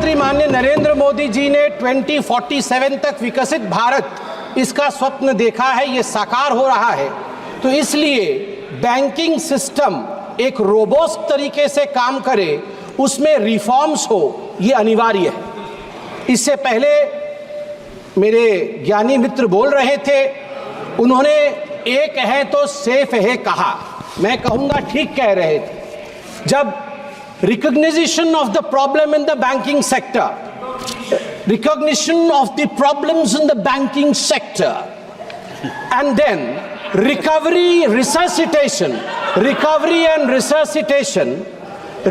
प्रधानमंत्री माननीय नरेंद्र मोदी जी ने 2047 तक विकसित भारत इसका स्वप्न देखा है, ये साकार हो रहा है। तो इसलिए बैंकिंग सिस्टम एक रोबोस्ट तरीके से काम करे, उसमें रिफॉर्म्स हो, ये अनिवार्य है। इससे पहले मेरे ज्ञानी मित्र बोल रहे थे, उन्होंने एक है तो सेफ है कहा, मैं कहूँगा ठीक कह रहे थे। जब recognition of the problem in the banking sector, recognition of the problems in the banking sector, and then recovery and resuscitation,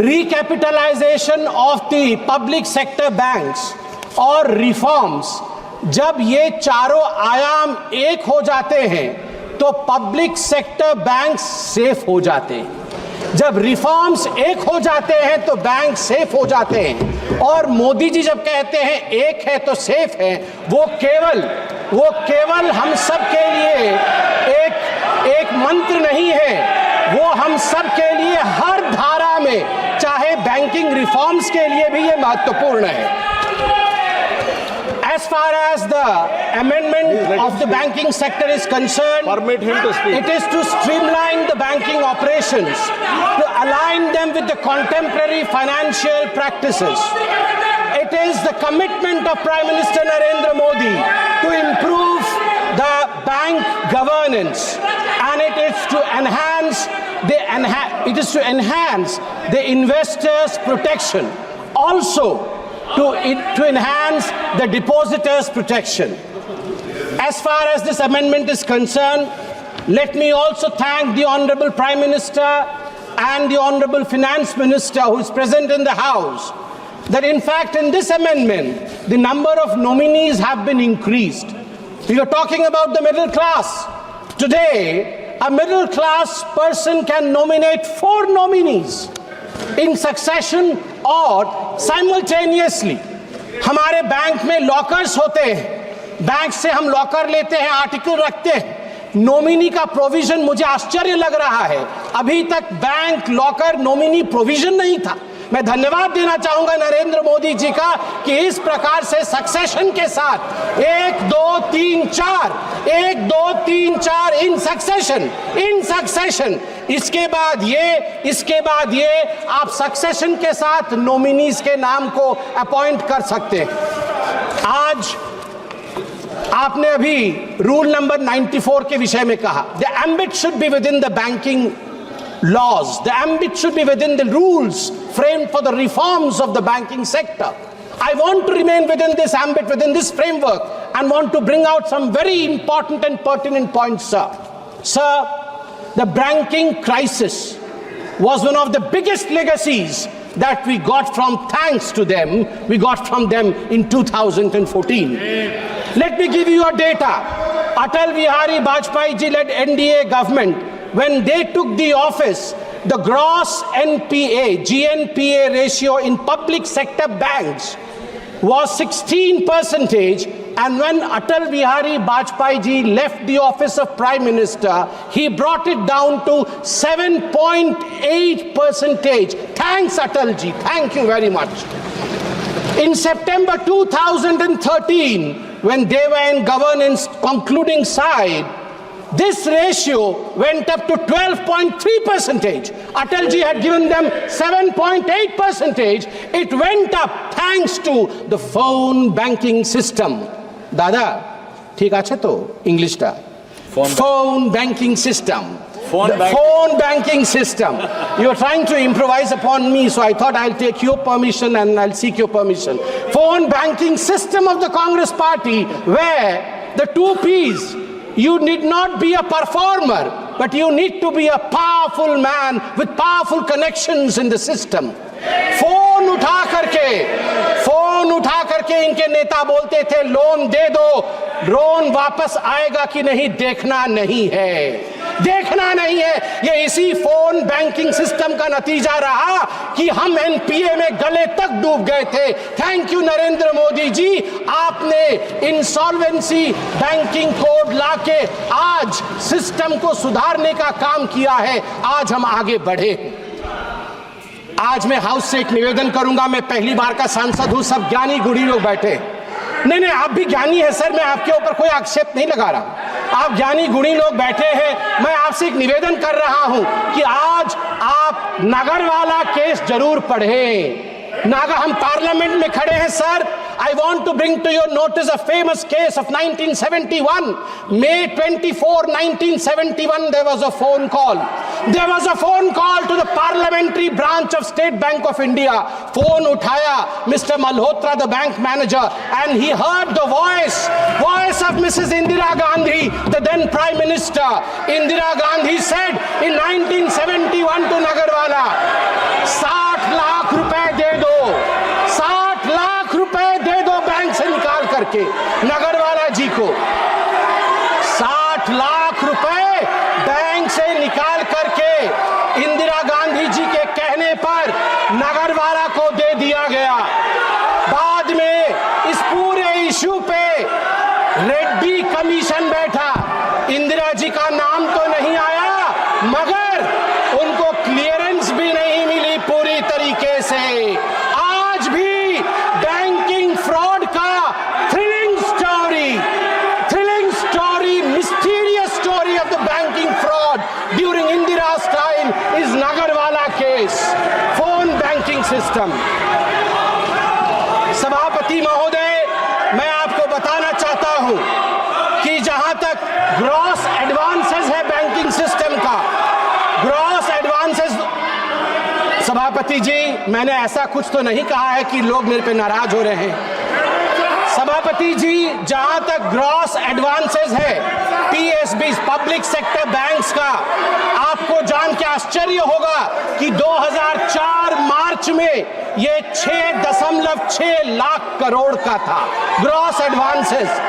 recapitalization of the public sector banks और reforms, जब ये चारों आयाम एक हो जाते हैं तो पब्लिक सेक्टर बैंक्स सेफ हो जाते हैं। जब रिफॉर्म्स एक हो जाते हैं तो बैंक सेफ हो जाते हैं। और मोदी जी जब कहते हैं एक है तो सेफ है, वो केवल हम सब के लिए एक मंत्र नहीं है, वो हम सब के लिए हर धारा में, चाहे बैंकिंग रिफॉर्म्स के लिए भी ये महत्वपूर्ण है। As far as the amendment of the banking sector is concerned, permit him to speak. It is to streamline the banking operations, to align them with the contemporary financial practices. It is the commitment of Prime Minister Narendra Modi to improve the bank governance, and it is to enhance the investors' protection. Also, to enhance the depositors' protection. As far as this amendment is concerned, let me also thank the Honorable Prime Minister and the Honorable Finance Minister who is present in the House, that in fact in this amendment, the number of nominees have been increased. We are talking about the middle class. Today, a middle class person can nominate 4 nominees in succession और simultaneously. हमारे bank में lockers होते हैं, bank से हम locker लेते हैं, article रखते हैं, नॉमिनी का प्रोविजन मुझे आश्चर्य लग रहा है, अभी तक बैंक लॉकर नॉमिनी प्रोविजन नहीं था। मैं धन्यवाद देना चाहूंगा नरेंद्र मोदी जी का कि इस प्रकार से सक्सेशन के साथ 1 2 3 4 इन सक्सेशन इसके बाद ये आप सक्सेशन के साथ नॉमिनीज के नाम को अपॉइंट कर सकते हैं। आज आपने अभी रूल नंबर 94 के विषय में कहा, the ambit should be with in the banking laws, the ambit should be within the rules framed for the reforms of the banking sector. I want to remain within this ambit, within this framework, and want to bring out some very important and pertinent points, sir. Sir, the banking crisis was one of the biggest legacies that we got from them in 2014. Let me give you a data. Atal Bihari Vajpayee ji led NDA government, when they took the office, the gross GNPA ratio in public sector banks was 16%, and when Atal Bihari Vajpayee ji left the office of Prime Minister, he brought it down to 7.8%. Thanks Atal ji, thank you very much. In September 2013, when they were in governance concluding side, this ratio went up to 12.3%. Atal ji had given them 7.8%. It went up thanks to the phone banking system. Dada, ठीक আছে তো ইংলিশটা? Phone banking system. Phone banking system. You are trying to improvise upon me, so I thought I'll take your permission and I'll seek your permission. Phone banking system of the Congress Party, where the 2 P's, you need not be a performer, but you need to be a powerful man with powerful connections in the system. Phone उठा करके इनके नेता बोलते थे, loan दे दो, loan वापस आएगा कि नहीं देखना नहीं है। ये इसी फोन बैंकिंग सिस्टम का नतीजा रहा कि हम एनपीए में गले तक डूब गए थे। थैंक यू नरेंद्र मोदी जी, आपने इंसॉल्वेंसी बैंकिंग कोड लाके आज सिस्टम को सुधारने का काम किया है। आज हम आगे बढ़े। आज मैं हाउस से एक निवेदन करूंगा। मैं पहली बार का सांसद हूं, सब ज्ञानी गुणी लोग बैठे। नहीं, आप भी ज्ञानी है सर, मैं आपके ऊपर कोई आक्षेप नहीं लगा रहा। आप ज्ञानी गुणी लोग बैठे हैं। मैं आपसे एक निवेदन कर रहा हूं कि आज आप नगरवाला केस जरूर पढ़ें। हम पार्लियामेंट में खड़े हैं sir. I want to bring to your notice a famous case of 1971. May 24, 1971, there was a phone call. There was a phone call to the parliamentary branch of State Bank of India. Phone उठाया Mr. Malhotra, the bank manager, and he heard the voice of Mrs. Indira Gandhi, the then Prime Minister. Indira Gandhi said in 1971 to Nagarwala, 60 lakh रुपए दे दो, 60 लाख रुपए दे दो bank से निकाल करके नगरवाला जी को। 60 लाख रुपए बैंक से निकाल करके इंदिरा गांधी जी के कहने पर नगरवाला को दे दिया गया। बाद में इस पूरे इशू पे रेड्डी कमीशन बैठा। इंदिरा जी का नाम तो नहीं आया, मगर उनको क्लियरेंस भी नहीं मिली पूरी तरीके से। आज भी बैंकिंग फ्रॉड का thrilling story, mysterious story of the banking fraud during Indira's time is Nagarwala case, phone banking system. सभापति महोदय, मैं आपको बताना चाहता हूं कि जहां तक ग्रॉस एडवांसेस है बैंकिंग सिस्टम का, ग्रॉस एडवांसेस, सभापति जी मैंने ऐसा कुछ तो नहीं कहा है कि लोग मेरे पे नाराज हो रहे हैं। सभापति जी, जहां तक ग्रॉस एडवांसेस है पीएसबी, पब्लिक सेक्टर बैंक्स का, आपको जान के आश्चर्य होगा कि 2004 मार्च में ये 6.6 लाख करोड़ का था ग्रॉस एडवांसेस।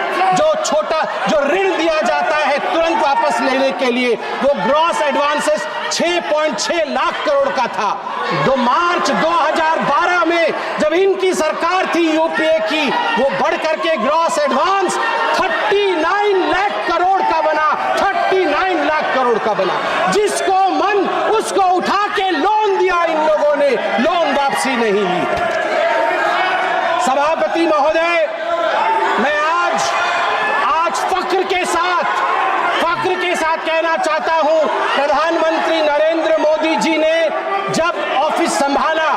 जो ऋण दिया जाता है तुरंत वापस लेने के लिए, वो ग्रॉस एडवांसेस 6.6 लाख करोड़ का था। मार्च 2012 में जब इनकी सरकार थी यूपीए की, वो बढ़ करके ग्रॉस एडवांस 39 लाख करोड़ का बना, 39 लाख करोड़ का बना। जिसको मन उसको उठा के लोन दिया इन लोगों ने, लोन वापसी नहीं ली। सभापति महोदय, मैं आज फख्र के साथ कहना चाहता हूं, प्रधानमंत्री नरेंद्र मोदी जी ने जब ऑफिस संभाला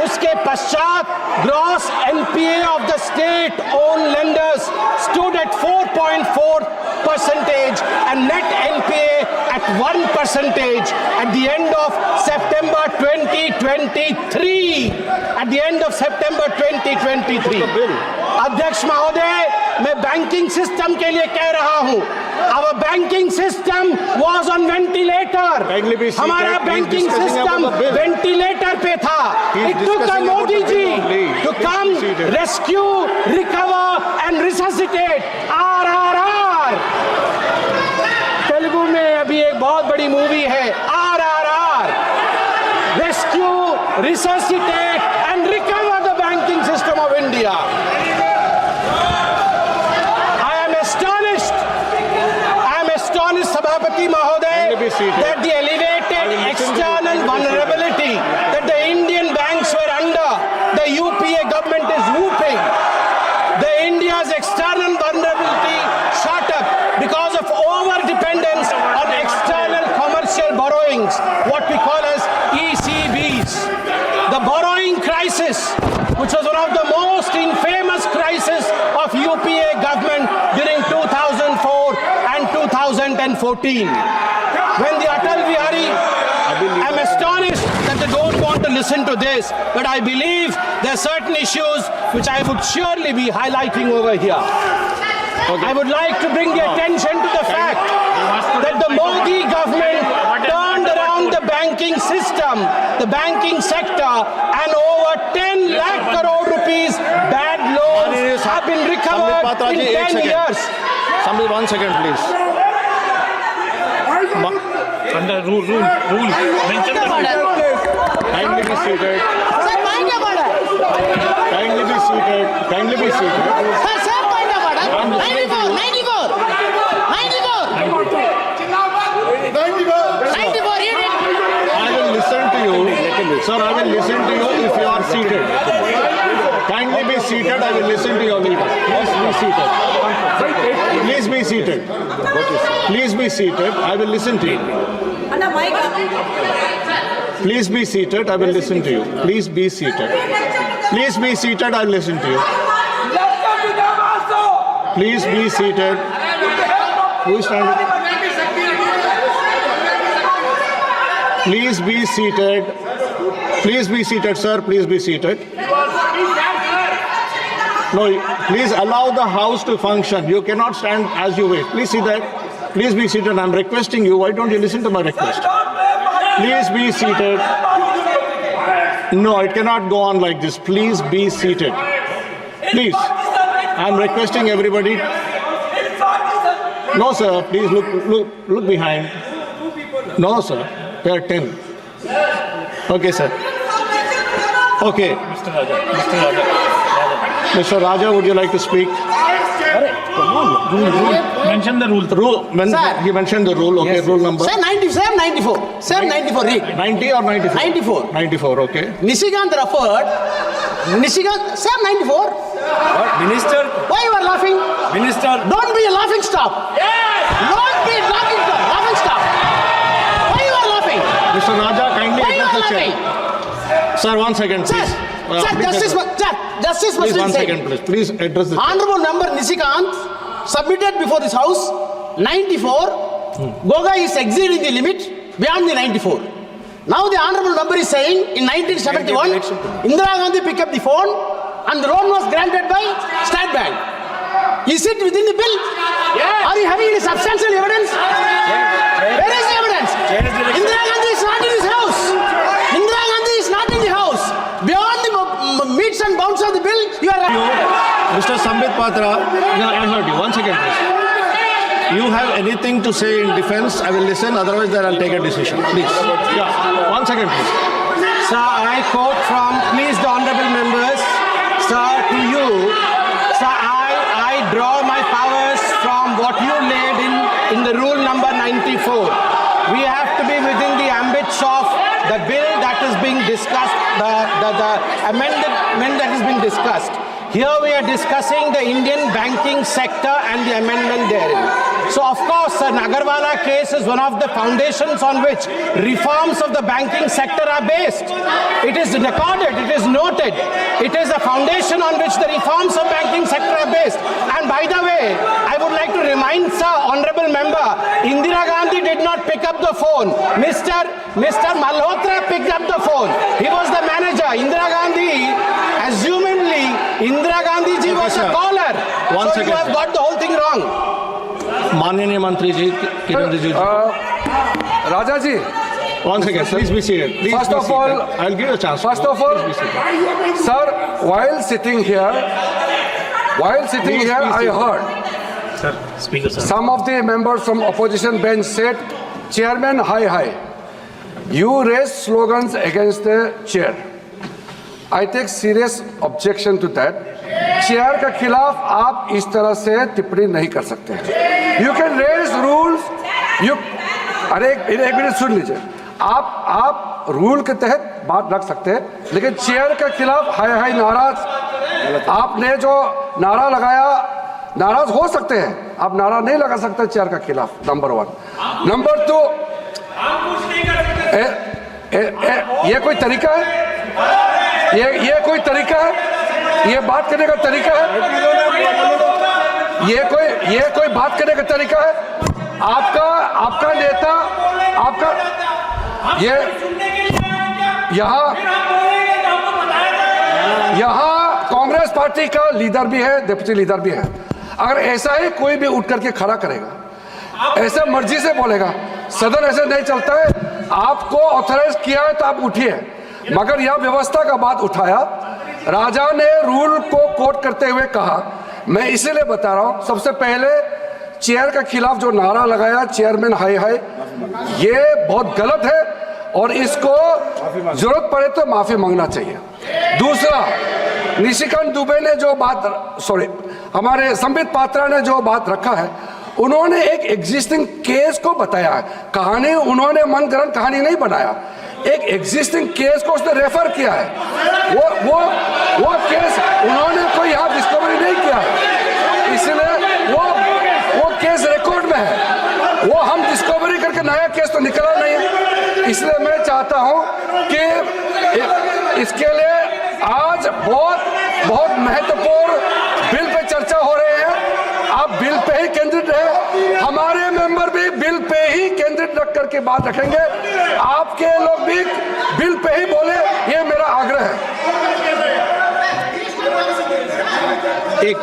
उसके पश्चात gross NPA of the state own lenders stood at 4.4% and net NPA at 1% at the end of September 2023. At the end of September 2023. अध्यक्ष महोदय, मैं बैंकिंग सिस्टम के लिए कह रहा हूं, our banking system was on ventilator. हमारा banking system ventilator पे था। It took a Modi ji to come rescue, recover and resuscitate RRR. Telugu में अभी एक बहुत बड़ी मूवी है RRR, Rescue, Resuscitate and Recover the Banking System of India. Sabhapati Mahoday, that the elevated external vulnerability that the Indian banks were under, the UPA government is whooping. India's external vulnerability shot up because of over-dependence on external commercial borrowings, what we call as ECBs. The borrowing crisis, which was one of the most infamous crises of UPA government during 2004 and 2014. When the Atal Bihari, I'm astonished that they don't want to listen to this, but I believe there are certain issues which I would surely be highlighting over here. I would like to bring the attention to the fact that the Modi government turned around the banking system, the banking sector, and over 10 lakh crore rupees bad loans have been recovered in 10 years. Somebody, 1 second, please. Under rule. Mention the rule. Kindly be seated. Sir, point of order. Kindly be seated. Kindly be seated. Sir, point of order. 94. 94. Read it. I will listen to you. Sir, I will listen seated. I will listen to your leader. Please be seated. Please be seated. Please be seated. I will listen to you. Please be seated. I will listen to you. Please be seated. Please be seated. I will listen to you. Please be seated. Who is standing? Please be seated. Please be seated, sir. Please be seated. No, please allow the house to function. You cannot stand as you wish. Please sit there. Please be seated. I'm requesting you. Why don't you listen to my request? Please be seated. No, it cannot go on like this. Please be seated. Please. I'm requesting everybody. No, sir. Please look behind. No, sir. There are 10. Okay, sir. Okay. Mr. Raja, would you like to speak? Mention the rule. Sir. He mentioned the rule. Okay, rule number. Same 94. Same 94. Read. 90 or 94? 94. 94, okay. Nishikant referred. Nishikant, same 94. What? Minister? Why you are laughing? Minister? Don't be a laughing stop. Don't be a laughing stop. Laughing stop. Why you are laughing? Mr. Raja, kindly Why you address are the laughing? chair. Sir, 1 second, Sir, please. sir, Please justice please, must 1 say. second, please. Please address the chair. Honorable member Nishikant submitted before this house 94. Goga is exceeding the limit beyond the 94. Now the honorable member is saying in 1971, Indira Gandhi picked up the phone and the loan was granted by State Bank. Is it within the bill? Yes. Are you having any substantial evidence? Where is the evidence? Indira Gandhi is not in this house. Indira Gandhi is not in the house. Beyond the meets and bounds of the bill, you are. Mr. Sambit Patra, no, I heard you. 1 second, please. You have anything to say in defense? I will listen. Otherwise, then I'll take a decision. Please. Yeah. 1 second, please. Sir, I quote from, please the honorable members, sir, to you, sir, I draw my powers from what you laid in the rule number 94. We have to be within the ambits of the bill that is being discussed, the amendment that is being discussed. Here we are discussing the Indian banking sector and the amendment therein. So of course, the Nagarwala case is one of the foundations on which reforms of the banking sector are based. It is recorded, it is noted. It is a foundation on which the reforms of banking sector are based. And by the way, I would like to remind sir, honorable member, Indira Gandhi did not pick up the phone. Mr. Malhotra picked up the phone. He was the manager. Indira Gandhi, assumingly, Indira Gandhi ji was a caller. One So second, you have sir. got the whole thing wrong. माननीय मंत्री जी, किरण रिजिजू जी. Raja ji, 1 second. Please be seated. Please First be of seated. all- I'll give you a chance. first of all, Please be seated. sir, while sitting here, Please, I please. heard Sir, speaker, sir. some of the members from opposition bench said, Chairman, hi. You raised slogans against the chair. I take serious objection to that. Chair के खिलाफ आप इस तरह से टिप्पणी नहीं कर सकते हैं. You can raise rules. अरे एक मिनट सुन लीजिए. आप रूल के तहत बात रख सकते हैं, लेकिन चेयर के खिलाफ हाय नाराज आपने जो नारा लगाया, नाराज हो सकते हैं, आप नारा नहीं लगा सकते चेयर के खिलाफ. नंबर 1. नंबर 2, ये कोई तरीका है? ये कोई तरीका है? ये बात करने का तरीका है? ये कोई बात करने का तरीका है? आपका नेता, आपका ये यहाँ कांग्रेस पार्टी का लीडर भी है, डिप्टी लीडर भी है. अगर ऐसा ही कोई भी उठ करके खड़ा करेगा, ऐसे मर्जी से बोलेगा, सदन ऐसे नहीं चलता है. आपको ऑथराइज किया है तो आप उठिए. मगर यह व्यवस्था का बात उठाया. राजा ने रूल को कोट करते हुए कहा, मैं इसीलिए बता रहा हूं, सबसे पहले चेयर के खिलाफ जो नारा लगाया, चेयरमैन हाय, ये बहुत गलत है और इसको जरूरत पड़े तो माफी मांगना चाहिए. दूसरा, निशिकांत दुबे ने जो बात, हमारे संबित पात्रा ने जो बात रखा है, उन्होंने एक एग्जिस्टिंग केस को बताया है. कहानी उन्होंने मनगढ़ंत कहानी नहीं बनाया, एक एग्जिस्टिंग केस को उसने रेफर किया है. वो वो केस उन्होंने कोई यहाँ डिस्कवरी नहीं किया, इसलिए वो केस रिकॉर्ड में है। वो हम डिस्कवरी करके नया केस तो निकला नहीं है। इसलिए मैं चाहता हूँ कि इसके लिए आज बहुत महत्वपूर्ण बिल पे चर्चा हो रही है। आप बिल पे ही केंद्रित रहे, हमारे मेंबर भी बिल पे ही केंद्रित रख करके बात रखेंगे, आपके लोग भी बिल पे ही बोले, ये मेरा आग्रह है। एक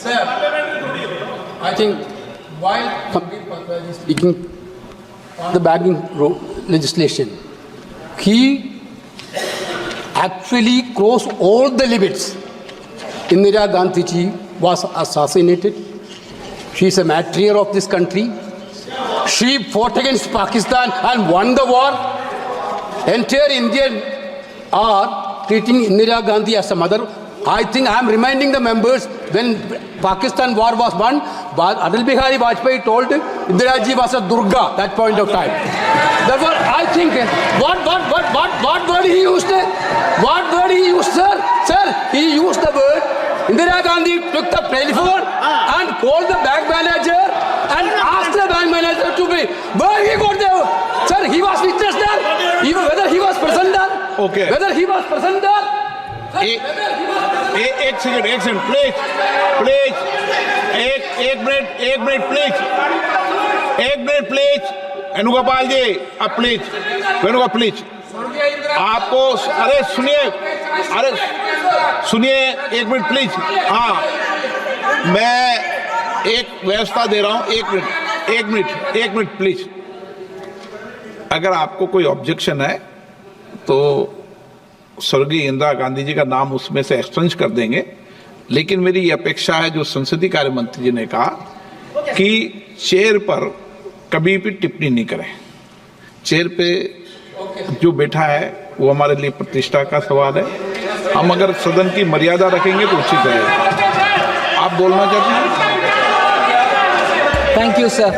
Sir, I think while Kabir Patra is speaking on the bagging legislation, he actually crossed all the limits. Indira Gandhi ji was assassinated. She is a martyr of this country. She fought against Pakistan and won the war. Entire Indian are treating Indira Gandhi as a mother. I think I am reminding the members when Pakistan war was won, Atal Bihari Vajpayee told Indira ji was a Durga that point of time. Therefore, I think what word he used? What word he used, sir? Sir, he used the word. Indira Gandhi took the telephone and called the bank manager and asked the bank manager to be. Where he got there? Sir, he was witness there. Even whether he was present there. Okay. Whether he was present there. एक second please एक minute please Venugopal जी, अब please Venugopal please, आपको अरे सुनिए एक minute please. हाँ, मैं एक व्यवस्था दे रहा हूँ, एक मिनट प्लीज। अगर आपको कोई ऑब्जेक्शन है तो स्वर्गीय इंदिरा गांधी जी का नाम उसमें से एक्सचेंज कर देंगे, लेकिन मेरी ये अपेक्षा है जो संसदीय कार्य मंत्री जी ने कहा कि चेयर पर कभी भी टिप्पणी नहीं करें। चेयर पे जो बैठा है वो हमारे लिए प्रतिष्ठा का सवाल है। हम अगर सदन की मर्यादा रखेंगे तो उचित रहेगा। आप बोलना चाहते हैं? Thank you, sir.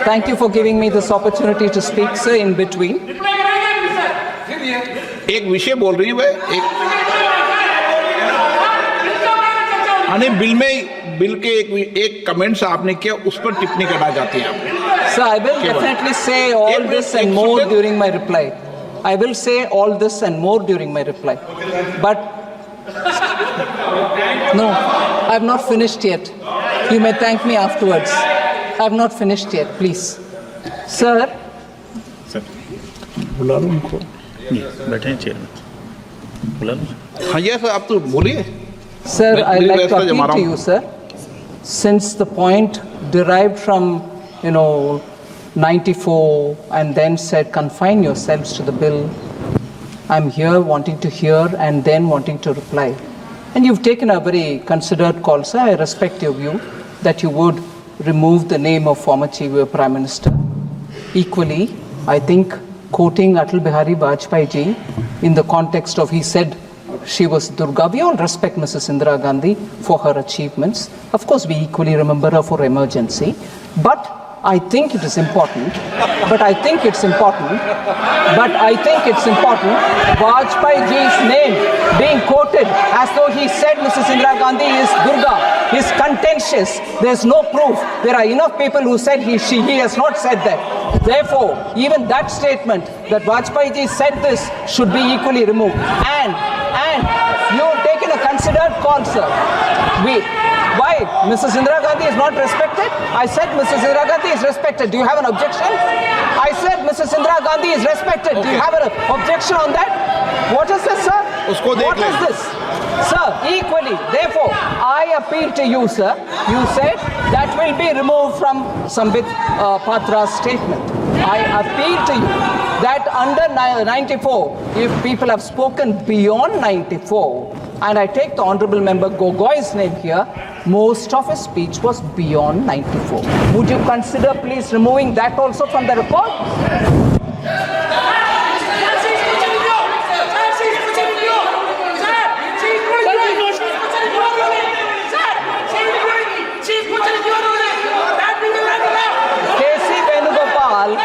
Thank you for giving me this opportunity to speak, sir, in between. एक विषय बोल रही है एक बिल के एक कमेंट्स आपने किया, उस पर टिप्पणी करना चाहती हैं आप? Sir, I will definitely say all this and more during my reply. I will say all this and more during my reply. But no, I have not finished yet. You may thank me afterwards. I have not finished yet, please. Sir. बुला लो उनको, बैठे हैं chair में, बुला लो। हाँ ये sir, आप तो बोलिए। Sir, I'd like to appeal to you, sir. Since the point derived from, 94 and then said confine yourselves to the bill, I'm here wanting to hear and then wanting to reply. And you've taken a very considered call, sir. I respect your view that you would remove the name of former Chief Prime Minister. Equally, I think quoting Atal Bihari Vajpayee ji in the context of he said she was Durga. We all respect Mrs. Indira Gandhi for her achievements. Of course, we equally remember her for emergency. But I think it is important. Vajpayee ji's name being quoted as though he said Mrs. Indira Gandhi is Durga is contentious. There's no proof. There are enough people who said he has not said that. Therefore, even that statement that Vajpayee ji said this should be equally removed. And you have taken a considered call, sir. Why? Mrs. Indira Gandhi is not respected? I said Mrs. Indira Gandhi is respected. Do you have an objection? I said Mrs. Indira Gandhi is respected. Do you have an objection on that? What is this, sir? What is this? Sir, equally, therefore, I appeal to you, sir. You said that will be removed from Sambit Patra's statement. I appeal to you that under 94, if people have spoken beyond 94, and I take the Honorable Member Gogoi's name here, most of his speech was beyond 94. Would you consider please removing that also from the report? K.C. Venugopal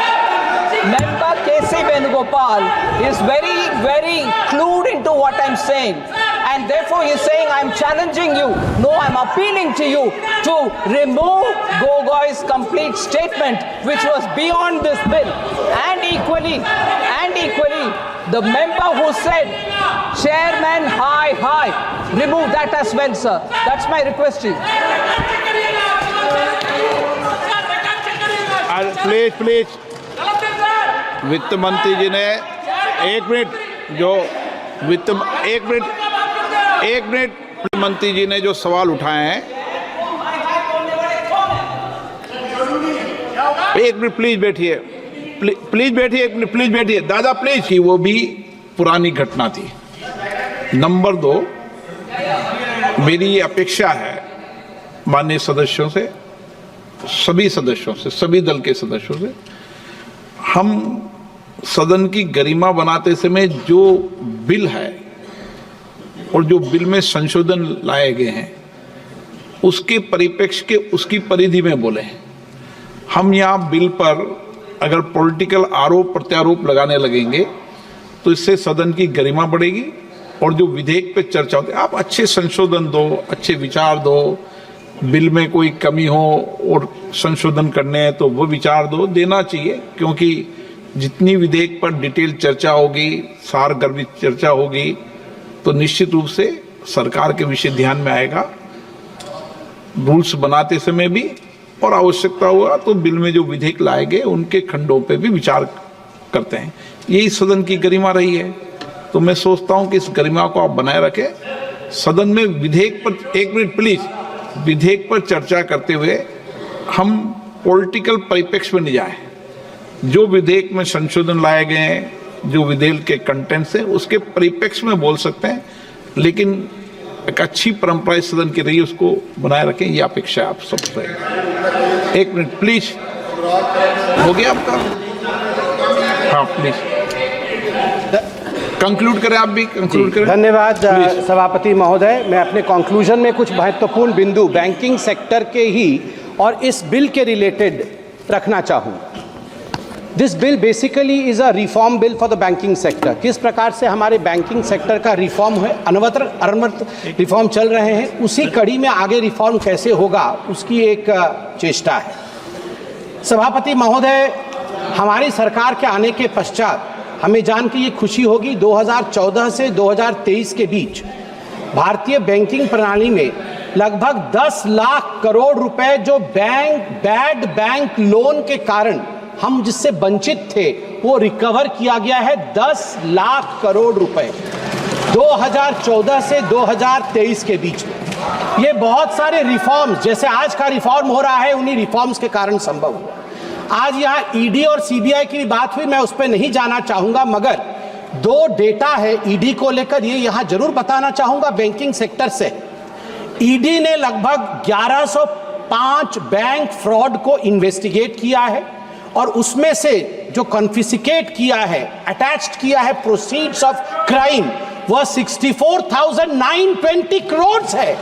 Gopal is very, very clued into what I'm saying. And therefore he's saying, I'm challenging you. No, I'm appealing to you to remove Gogoi's complete statement, which was beyond this bill. And equally, the member who said, Chairman, hi, remove that as well, sir. That's my request to you. Please वित्त मंत्री जी ने एक minute मंत्री जी ने जो सवाल उठाए हैं, एक मिनट प्लीज बैठिए, प्लीज बैठिए दादा प्लीज। कि वो भी पुरानी घटना थी। नंबर 2, मेरी ये अपेक्षा है माननीय सदस्यों से, सभी सदस्यों से, सभी दल के सदस्यों से, हम सदन की गरिमा बनाते समय जो बिल है और जो बिल में संशोधन लाए गए हैं उसके परिप्रेक्ष्य के उसकी परिधि में बोले। हम यहाँ बिल पर अगर पॉलिटिकल आरोप प्रत्यारोप लगाने लगेंगे तो इससे सदन की गरिमा बढ़ेगी और जो विधेयक पे चर्चा होती है, आप अच्छे संशोधन दो, अच्छे विचार दो, बिल में कोई कमी हो और संशोधन करने हैं तो वो विचार देना चाहिए, क्योंकि जितनी विधेयक पर डिटेल चर्चा होगी, सारगर्भित चर्चा होगी, तो निश्चित रूप से सरकार के विषय ध्यान में आएगा। रूल्स बनाते समय भी और आवश्यकता हुआ तो बिल में जो विधेयक लाए गए उनके खंडों पे भी विचार करते हैं। यही सदन की गरिमा रही है। तो मैं सोचता हूं कि इस गरिमा को आप बनाए रखें। सदन में विधेयक पर, एक मिनट प्लीज, विधेयक पर चर्चा करते हुए हम पॉलिटिकल परिप्रेक्ष्य में नहीं जाए। जो विधेयक में संशोधन लाए गए हैं, जो विधेयक के कंटेंट्स हैं, उसके परिप्रेक्ष्य में बोल सकते हैं, लेकिन एक अच्छी परंपरा इस सदन की रही, उसको बनाए रखें, ये अपेक्षा है आप सबसे। एक मिनट प्लीज, हो गया आपका? हाँ प्लीज कंक्लूड करें, आप भी कंक्लूड करें। धन्यवाद सभापति महोदय। मैं अपने कंक्लूजन में कुछ महत्वपूर्ण बिंदु बैंकिंग सेक्टर के ही और इस बिल के रिलेटेड रखना चाहूँ। This bill basically is a reform bill for the banking sector. किस प्रकार से हमारे बैंकिंग सेक्टर का रिफॉर्म है, अनवरत रिफॉर्म चल रहे हैं, उसी कड़ी में आगे रिफॉर्म कैसे होगा उसकी एक चेष्टा है। सभापति महोदय, हमारी सरकार के आने के पश्चात हमें जान के ये खुशी होगी, 2014 से 2023 के बीच भारतीय बैंकिंग प्रणाली में लगभग 10 लाख करोड़ रुपए जो बैड बैंक लोन के कारण हम जिससे वंचित थे वो रिकवर किया गया है। 10 लाख करोड़ रुपए 2014 से 2023 के बीच में। ये बहुत सारे रिफॉर्म्स, जैसे आज का रिफॉर्म हो रहा है, उन्हीं रिफॉर्म्स के कारण संभव हुआ। आज यहाँ ईडी और सीबीआई की बात हुई, मैं उस पर नहीं जाना चाहूंगा, मगर 2 डेटा है ईडी को लेकर, ये यहाँ जरूर बताना चाहूंगा बैंकिंग सेक्टर से। ईडी ने लगभग 1105 बैंक फ्रॉड को इन्वेस्टिगेट किया है और उसमें से जो कॉन्फिस्केट किया है, अटैच्ड किया है प्रोसीड्स ऑफ क्राइम, वह 64,920 करोड़ है।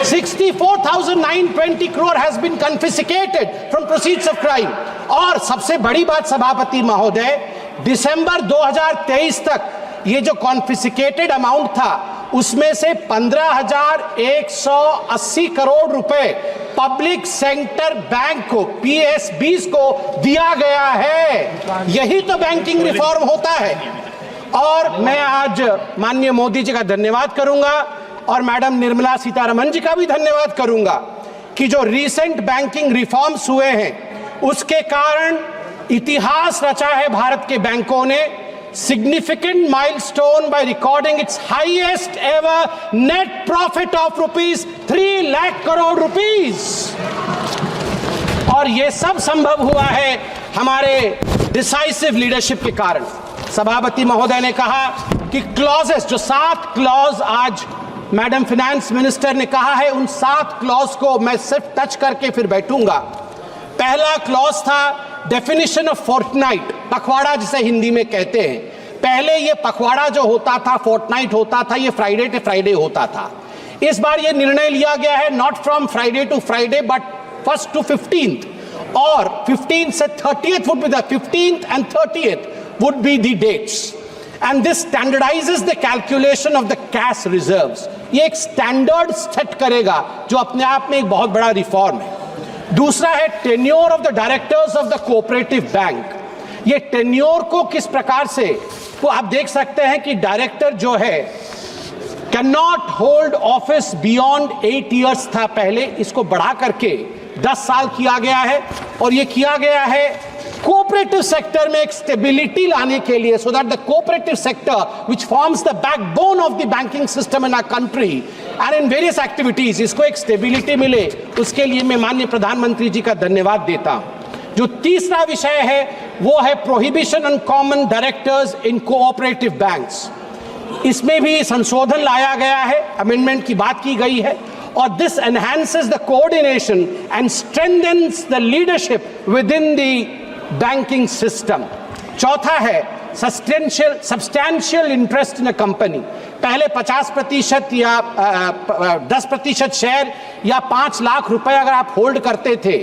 64,920 crore has been confiscated from proceeds of crime. और सबसे बड़ी बात सभापति महोदय, दिसंबर 2023 तक ये जो कॉन्फिस्केटेड अमाउंट था उसमें से 15,180 करोड़ रुपए पब्लिक सेक्टर बैंक को, PSBs को दिया गया है। यही तो बैंकिंग रिफॉर्म होता है। और मैं आज माननीय मोदी जी का धन्यवाद करूंगा और मैडम निर्मला सीतारमण जी का भी धन्यवाद करूंगा कि जो रीसेंट बैंकिंग रिफॉर्म्स हुए हैं उसके कारण इतिहास रचा है भारत के बैंकों ने। significant milestone by recording its highest ever net profit of rupees 3 lakh crore rupees। और ये सब संभव हुआ है हमारे डिसाइसिव लीडरशिप के कारण। सभापति महोदय ने कहा कि क्लॉजेस, जो 7 क्लॉज आज मैडम फाइनेंस मिनिस्टर ने कहा है, उन 7 क्लॉज को मैं सिर्फ टच करके फिर बैठूंगा। पहला क्लॉज था डेफिनेशन ऑफ फोर्टनाइट, पखवाड़ा जिसे हिंदी में कहते हैं। पहले ये पखवाड़ा जो होता था, फोर्टनाइट होता था, ये फ्राइडे टू फ्राइडे होता था। इस बार ये निर्णय लिया गया है not from Friday to Friday but 1st to 15th, और 15th से 30th would be the 15th and 30th would be the dates. And this standardizes the calculation of the cash reserves. ये एक स्टैंडर्ड सेट करेगा जो अपने आप में एक बहुत बड़ा रिफॉर्म है। दूसरा है tenure of the directors of the cooperative bank. ये टेन्योर को किस प्रकार से, तो आप देख सकते हैं कि डायरेक्टर जो है can not hold office beyond 8 years था पहले, इसको बढ़ा करके 10 साल किया गया है। और ये किया गया है कोऑपरेटिव सेक्टर में एक स्टेबिलिटी लाने के लिए, so that the cooperative sector which forms the backbone of the banking system in our country and in various activities, इसको एक स्टेबिलिटी मिले, उसके लिए मैं माननीय प्रधानमंत्री जी का धन्यवाद देता हूं। जो तीसरा विषय है वो है prohibition on common directors in cooperative banks. इसमें भी संशोधन लाया गया है, अमेंडमेंट की बात की गई है, और this enhances the coordination and strengthens the leadership within the banking system. चौथा है substantial interest in a company. पहले 50% या 10% शेयर या 5 लाख रुपए अगर आप होल्ड करते थे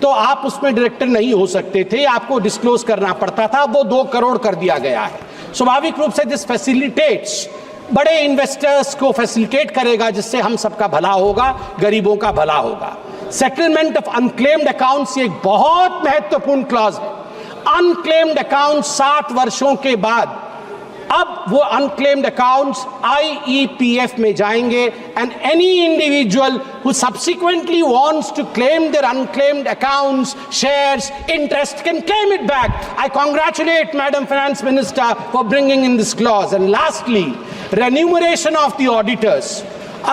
तो आप उसमें डायरेक्टर नहीं हो सकते थे, आपको डिस्क्लोज करना पड़ता था। वो 2 करोड़ कर दिया गया है। स्वाभाविक रूप से दिस फैसिलिटेट्स, बड़े इन्वेस्टर्स को फैसिलिटेट करेगा, जिससे हम सबका भला होगा, गरीबों का भला होगा। सेटलमेंट ऑफ अनक्लेम्ड अकाउंट्स, ये एक बहुत महत्वपूर्ण क्लॉज है। अनक्लेम्ड अकाउंट 60 वर्षों के बाद अब वो अनक्लेम्ड अकाउंट्स IEPF में जाएंगे, and any individual who subsequently wants to claim their unclaimed accounts, shares, interest can claim it back. I congratulate madam finance minister for bringing in this clause. And lastly, remuneration of the auditors.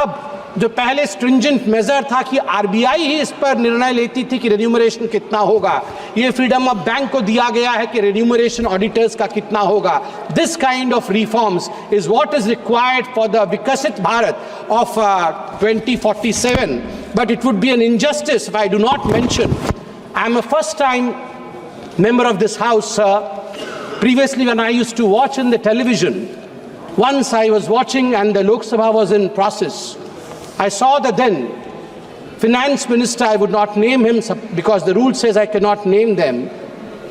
अब जो पहले stringent major था कि RBI ही इस पर निर्णय लेती थी कि रेन्यूमरेशन कितना होगा, ये फ्रीडम ऑफ बैंक को दिया गया है कि रेन्यूमरेशन ऑडिटर्स का कितना होगा। This kind of reforms is what is required for the Viksit Bharat of 2047, but it would be an injustice if I do not mention I am a first time member of this house, sir. Previously, when I used to watch in the television, once I was watching and the Lok Sabha was in process, I saw the then finance minister, I would not name him because the rule says I cannot name them.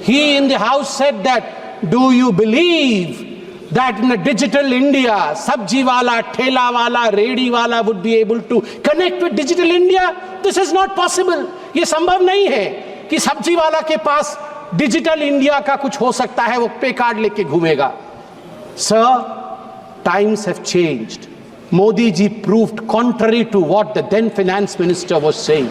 He in the house said that, do you believe that in a digital India, sabji wala, thela wala, redi wala would be able to connect with digital India? This is not possible. ये संभव नहीं है कि सब्जी वाला के पास digital India का कुछ हो सकता है, वो पे कार्ड लेके घूमेगा। Sir, times have changed. Modi ji proved contrary to what the then finance minister was saying.